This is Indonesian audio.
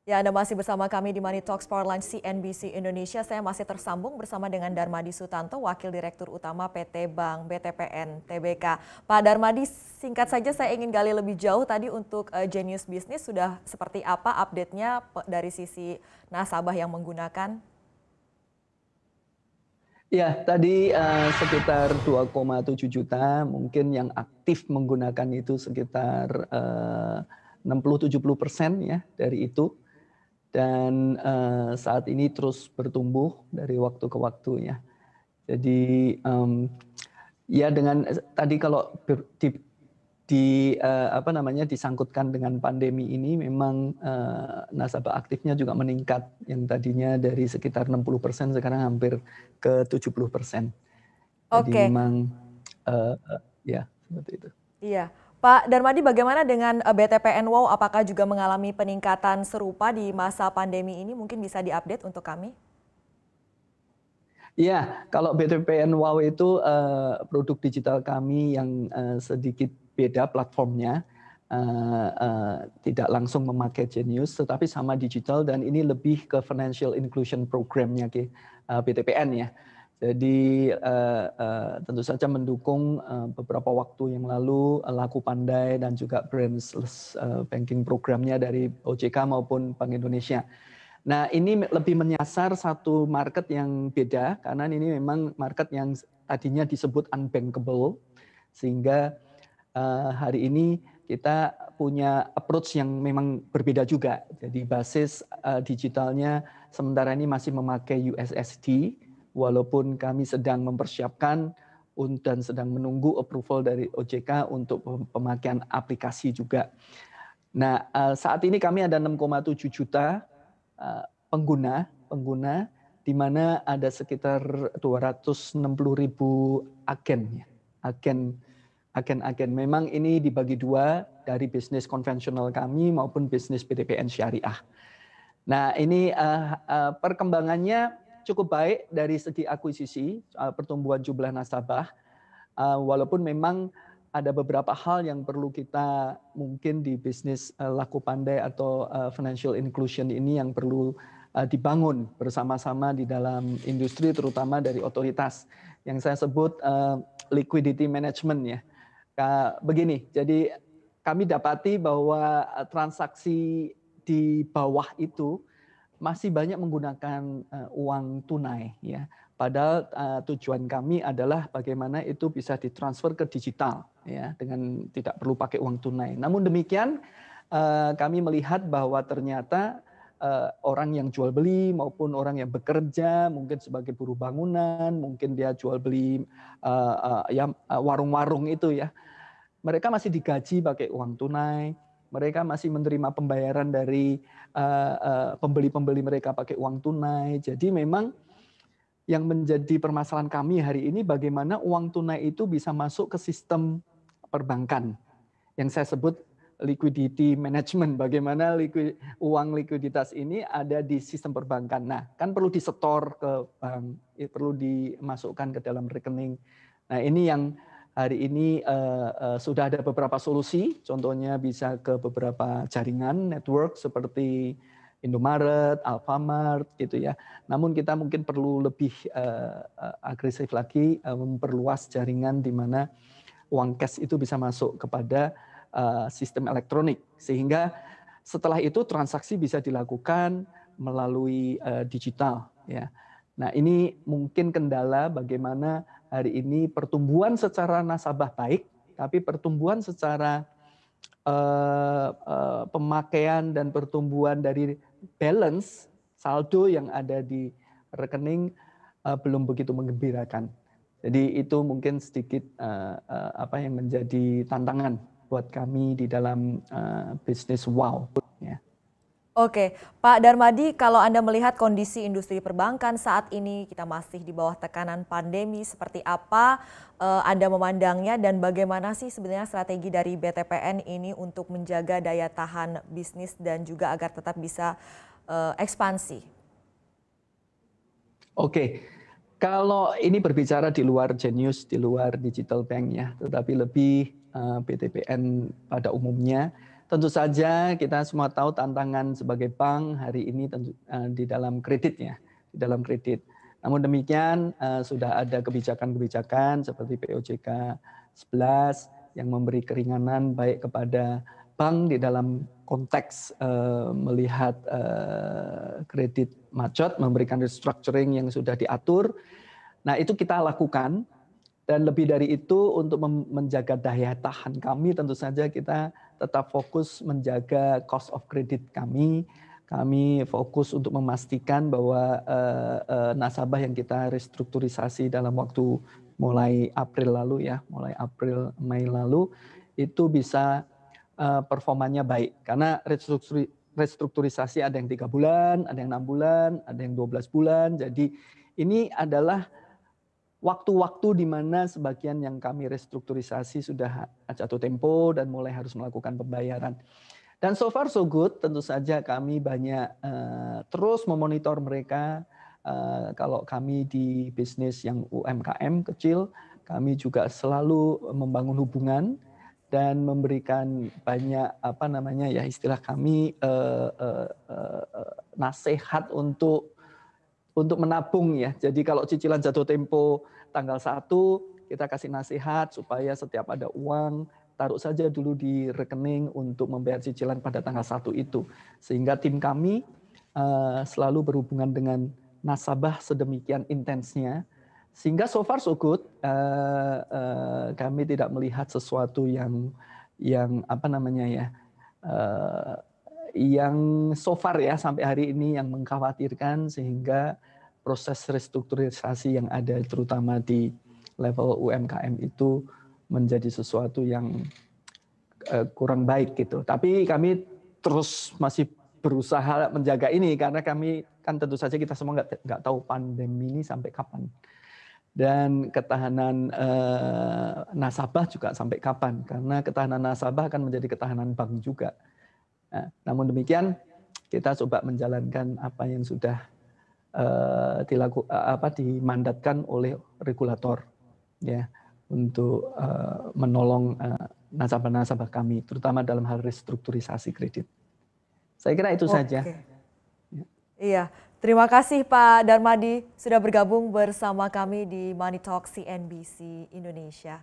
Ya, Anda masih bersama kami di Money Talks Powerline CNBC Indonesia. Saya masih tersambung bersama dengan Darmadi Sutanto, Wakil Direktur Utama PT Bank BTPN Tbk. Pak Darmadi, singkat saja saya ingin gali lebih jauh tadi untuk Genius Business sudah seperti apa update-nya dari sisi nasabah yang menggunakan? Ya, tadi sekitar 2,7 juta, mungkin yang aktif menggunakan itu sekitar 60-70% ya dari itu. Dan saat ini terus bertumbuh dari waktu ke waktu ya. Jadi ya dengan tadi kalau disangkutkan dengan pandemi ini memang nasabah aktifnya juga meningkat, yang tadinya dari sekitar 60% sekarang hampir ke 70%. Jadi Oke, memang ya seperti itu. iya. Pak Darmadi, bagaimana dengan BTPN Wow? Apakah juga mengalami peningkatan serupa di masa pandemi ini? Mungkin bisa diupdate untuk kami. Iya, kalau BTPN Wow itu produk digital kami yang sedikit beda platformnya, tidak langsung memakai Genius, tetapi sama digital dan ini lebih ke financial inclusion programnya BTPN ya. Jadi tentu saja mendukung beberapa waktu yang lalu Laku Pandai dan juga branchless banking programnya dari OJK maupun Bank Indonesia. Nah, ini lebih menyasar satu market yang beda karena ini memang market yang tadinya disebut unbankable, sehingga hari ini kita punya approach yang memang berbeda juga. Jadi basis digitalnya sementara ini masih memakai USSD, walaupun kami sedang mempersiapkan dan sedang menunggu approval dari OJK untuk pemakaian aplikasi juga. Nah, saat ini kami ada 6,7 juta pengguna di mana ada sekitar 260.000 agen. Agen. Memang ini dibagi dua, dari bisnis konvensional kami maupun bisnis BTPN Syariah. Nah, ini perkembangannya cukup baik dari segi akuisisi, pertumbuhan jumlah nasabah, walaupun memang ada beberapa hal yang perlu kita mungkin di bisnis Laku Pandai atau financial inclusion ini yang perlu dibangun bersama-sama di dalam industri, terutama dari otoritas yang saya sebut liquidity management ya. Begini, jadi kami dapati bahwa transaksi di bawah itu masih banyak menggunakan uang tunai ya. Padahal tujuan kami adalah bagaimana itu bisa ditransfer ke digital ya, dengan tidak perlu pakai uang tunai. Namun demikian kami melihat bahwa ternyata orang yang jual beli maupun orang yang bekerja mungkin sebagai buruh bangunan, mungkin dia jual beli warung-warung itu ya, mereka masih digaji pakai uang tunai, mereka masih menerima pembayaran dari pembeli-pembeli mereka pakai uang tunai. Jadi memang yang menjadi permasalahan kami hari ini bagaimana uang tunai itu bisa masuk ke sistem perbankan yang saya sebut liquidity management. Bagaimana uang likuiditas ini ada di sistem perbankan. Nah, kan perlu disetor ke bank, perlu dimasukkan ke dalam rekening. Nah, ini yang hari ini sudah ada beberapa solusi, contohnya bisa ke beberapa jaringan network seperti Indomaret, Alfamart gitu ya. Namun kita mungkin perlu lebih agresif lagi memperluas jaringan di mana uang cash itu bisa masuk kepada sistem elektronik, sehingga setelah itu transaksi bisa dilakukan melalui digital ya. Nah, ini mungkin kendala bagaimana hari ini pertumbuhan secara nasabah baik, tapi pertumbuhan secara pemakaian dan pertumbuhan dari balance saldo yang ada di rekening belum begitu menggembirakan. Jadi itu mungkin sedikit apa yang menjadi tantangan buat kami di dalam bisnis Wow. Ya. Oke, Pak Darmadi, kalau Anda melihat kondisi industri perbankan saat ini, kita masih di bawah tekanan pandemi, seperti apa Anda memandangnya dan bagaimana sih sebenarnya strategi dari BTPN ini untuk menjaga daya tahan bisnis dan juga agar tetap bisa ekspansi? Oke, kalau ini berbicara di luar Genius, di luar digital bank ya, tetapi lebih BTPN pada umumnya. tentu saja kita semua tahu tantangan sebagai bank hari ini tentu di dalam kreditnya, di dalam kredit. Namun demikian sudah ada kebijakan-kebijakan seperti POJK 11 yang memberi keringanan baik kepada bank di dalam konteks melihat kredit macet, memberikan restructuring yang sudah diatur. Nah, itu kita lakukan. Dan lebih dari itu untuk menjaga daya tahan kami tentu saja kita tetap fokus menjaga cost of credit kami. Kami fokus untuk memastikan bahwa nasabah yang kita restrukturisasi dalam waktu mulai April lalu ya, mulai April Mei lalu itu bisa performanya baik. Karena restrukturisasi ada yang 3 bulan, ada yang 6 bulan, ada yang 12 bulan. Jadi ini adalah waktu-waktu di mana sebagian yang kami restrukturisasi sudah jatuh tempo dan mulai harus melakukan pembayaran. Dan so far so good, tentu saja kami banyak terus memonitor mereka. Kalau kami di bisnis yang UMKM kecil, kami juga selalu membangun hubungan dan memberikan banyak istilah kami nasihat untuk menabung ya. Jadi kalau cicilan jatuh tempo tanggal 1, kita kasih nasihat supaya setiap ada uang, taruh saja dulu di rekening untuk membayar cicilan pada tanggal 1 itu. Sehingga tim kami selalu berhubungan dengan nasabah sedemikian intensnya. Sehingga so far so good, kami tidak melihat sesuatu yang yang so far ya sampai hari ini yang mengkhawatirkan, sehingga proses restrukturisasi yang ada terutama di level UMKM itu menjadi sesuatu yang kurang baik gitu. Tapi kami terus masih berusaha menjaga ini karena kami kan tentu saja kita semua nggak tahu pandemi ini sampai kapan. Dan ketahanan nasabah juga sampai kapan, karena ketahanan nasabah akan menjadi ketahanan bank juga. Nah, namun demikian kita coba menjalankan apa yang sudah dimandatkan oleh regulator ya untuk menolong nasabah-nasabah kami terutama dalam hal restrukturisasi kredit. Saya kira itu saja. Ya. Iya, terima kasih Pak Darmadi sudah bergabung bersama kami di Money Talk CNBC Indonesia.